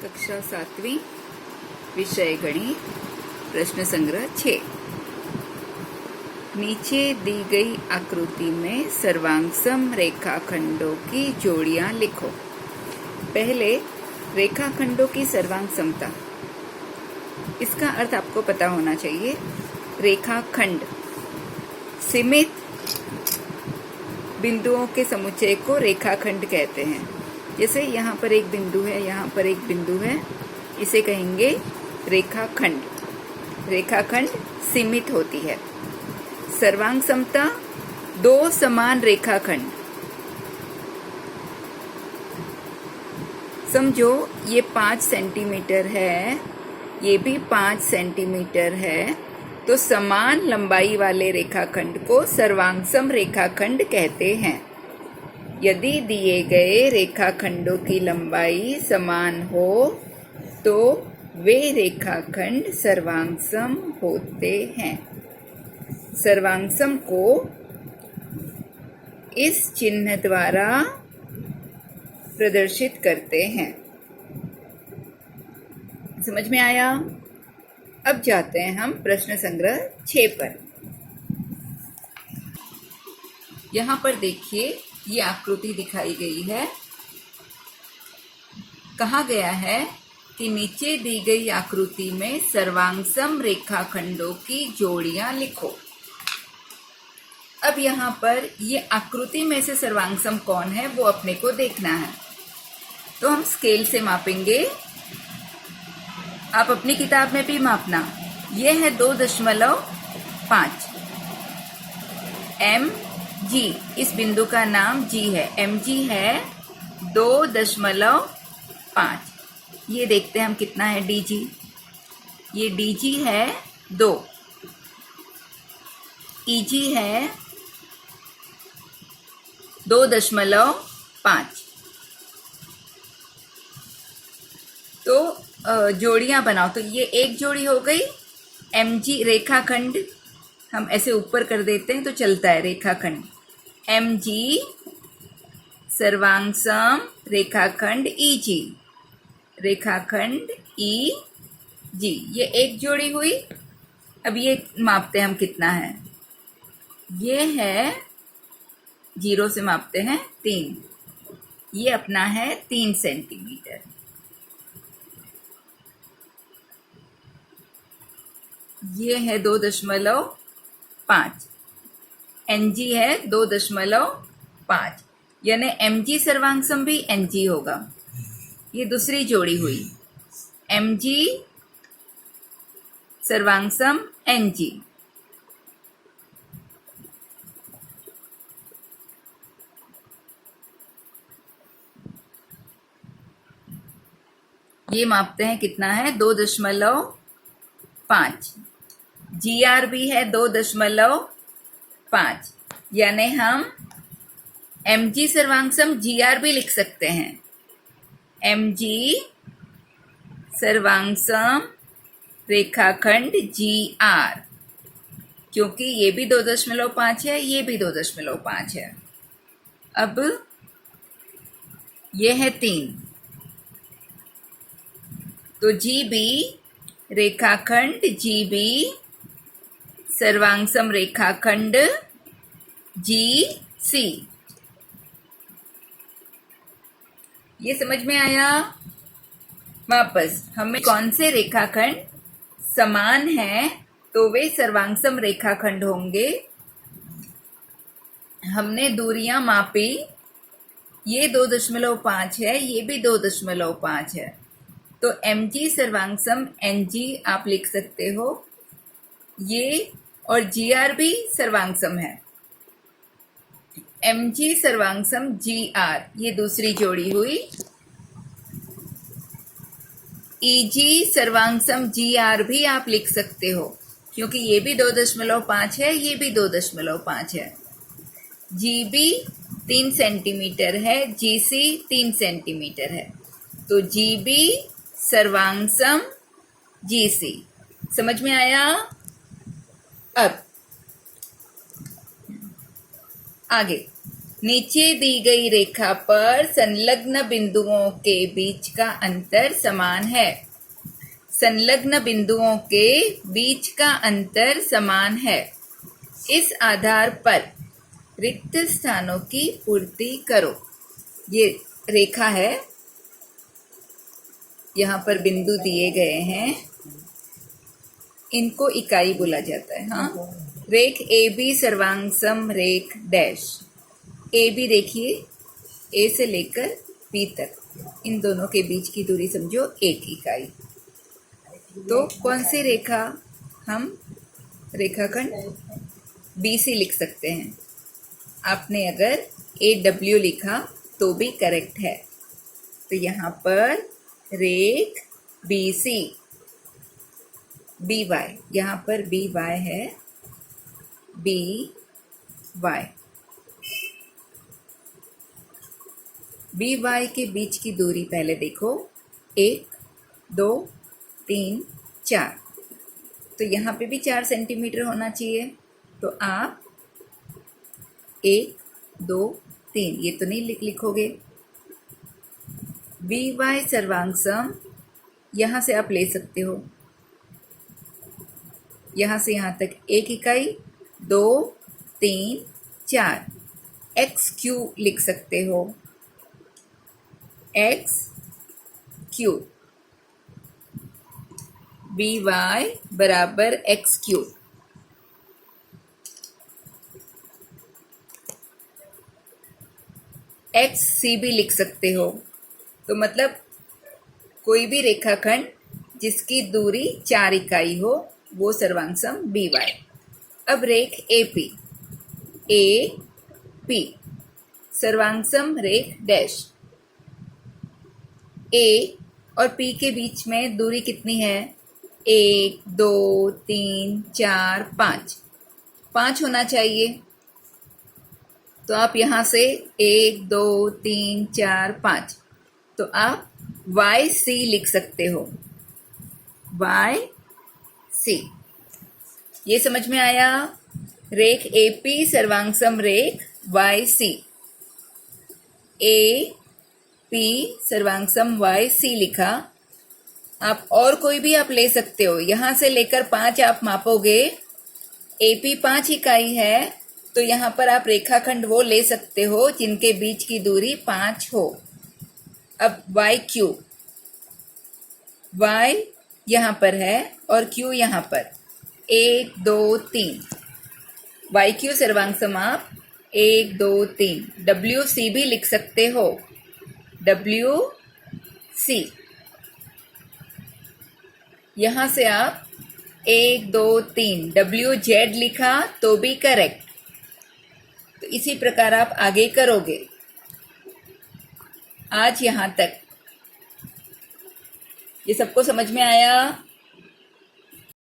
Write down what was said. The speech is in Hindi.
कक्षा 7वीं विषय गणित प्रश्न संग्रह 6। नीचे दी गई आकृति में सर्वांगसम रेखाखंडों की जोड़ियां लिखो। पहले रेखाखंडों की सर्वांग समता, इसका अर्थ आपको पता होना चाहिए। रेखाखंड सीमित बिंदुओं के समुच्चय को रेखाखंड कहते हैं। जैसे यहाँ पर एक बिंदु है, यहाँ पर एक बिंदु है, इसे कहेंगे रेखाखंड। रेखाखंड सीमित होती है। सर्वांग समता, दो समान रेखाखंड। समझो ये 5 सेंटीमीटर है, ये भी 5 सेंटीमीटर है, तो समान लंबाई वाले रेखाखंड को सर्वांगसम रेखाखंड कहते हैं। यदि दिए गए रेखाखंडों की लंबाई समान हो तो वे रेखाखंड सर्वांगसम होते हैं। सर्वांगसम को इस चिन्ह द्वारा प्रदर्शित करते हैं। समझ में आया? अब जाते हैं हम प्रश्न संग्रह 6 पर। यहाँ पर देखिए, ये आकृति दिखाई गई है। कहा गया है कि नीचे दी गई आकृति में सर्वांगसम रेखाखंडों की जोड़ियां लिखो। अब यहाँ पर ये आकृति में से सर्वांगसम कौन है वो अपने को देखना है। तो हम स्केल से मापेंगे। आप अपनी किताब में भी मापना। ये है 2.5 mg। इस बिंदु का नाम G है। mg है 2.5। ये देखते हैं हम कितना है dg। ये dg है 2। eg है 2.5। तो जोड़ियां बनाओ। तो ये एक जोड़ी हो गई। mg रेखाखंड हम ऐसे ऊपर कर देते हैं तो चलता है रेखाखंड। mg सर्वांगसम रेखाखंड eg, रेखाखंड eg। ये एक जोड़ी हुई। अब ये मापते हैं हम कितना है। ये है 0 से मापते हैं 3। ये अपना है 3 सेंटीमीटर। ये है 2.5। Ng है 2.5, यानी mg सर्वांगसम भी Ng होगा। ये दूसरी जोड़ी हुई। mg सर्वांगसम Ng। ये मापते हैं कितना है 2.5। gr भी है 2.5, यानी हम mg सर्वांगसम gr भी लिख सकते हैं। mg सर्वांगसम रेखाखंड gr, क्योंकि ये भी 2.5 है, ये भी 2.5 है। अब ये है 3, तो gb रेखाखंड gb सर्वांगसम रेखाखंड gc। ये समझ में आया? वापस हमें कौन से रेखाखंड समान हैं तो वे सर्वांगसम रेखाखंड होंगे। हमने दूरियां मापी। ये 2.5 है, ये भी 2.5 है, तो mg सर्वांगसम ng आप लिख सकते हो। ये और gr भी सर्वांगसम है। mg सर्वांगसम gr, ये दूसरी जोड़ी हुई। eg सर्वांगसम gr भी आप लिख सकते हो, क्योंकि ये भी 2.5 है, ये भी 2.5 है। gb 3 सेंटीमीटर है, gc 3 सेंटीमीटर है, तो gb सर्वांगसम gc। समझ में आया? अब आगे नीचे दी गई रेखा पर संलग्न बिंदुओं के बीच का अंतर समान है। संलग्न बिंदुओं के बीच का अंतर समान है। इस आधार पर रिक्त स्थानों की पूर्ति करो। ये रेखा है, यहाँ पर बिंदु दिए गए हैं, इनको इकाई बोला जाता है। हाँ, रेख ए बी सर्वांग रेख डैश। ए बी देखिए, ए से लेकर बी तक, इन दोनों के बीच की दूरी समझो एक इकाई। तो कौन सी रेखा हम रेखाखंड बी सी लिख सकते हैं? आपने अगर ए डब्ल्यू लिखा तो भी करेक्ट है। तो यहाँ पर रेख बी सी, बी वाई, यहाँ पर बी वाई है, बी वाई, बी वाई के बीच की दूरी पहले देखो, 1 2 3 4। तो यहाँ पे भी 4 सेंटीमीटर होना चाहिए। तो आप 1 2 3 ये तो नहीं लिखोगे। बी वाई सर्वांग यहाँ से आप ले सकते हो, यहाँ से यहाँ तक 1 इकाई, 2 3 4, एक्स क्यू लिख सकते हो, एक्स क्यू, बी वाई बराबर एक्स क्यू। एक्स सी भी लिख सकते हो। तो मतलब कोई भी रेखाखंड जिसकी दूरी 4 इकाई हो वो सर्वांग बी वाई। अब रेख ए पी सर्वांग रेख डैश। ए और पी के बीच में दूरी कितनी है? 1 2 3 4 5, 5 होना चाहिए। तो आप यहाँ से 1 2 3 4 5, तो आप वाई सी लिख सकते हो, वाई सी। ये समझ में आया? रेख ए पी सर्वांग रेख वाई सी, ए पी सर्वांग वाई सी लिखा। आप और कोई भी आप ले सकते हो, यहाँ से लेकर 5 आप मापोगे, ए पी 5 इकाई है, तो यहाँ पर आप रेखाखंड वो ले सकते हो जिनके बीच की दूरी 5 हो। अब वाई क्यू, वाई यहाँ पर है और क्यू यहाँ पर, 1 2 3, वाई क्यू सर्वांग आप 1 2 3, डब्ल्यू सी भी लिख सकते हो, डब्ल्यू सी। यहाँ से आप 1 2 3 डब्ल्यू जेड लिखा तो भी करेक्ट। तो इसी प्रकार आप आगे करोगे। आज यहाँ तक। ये सबको समझ में आया?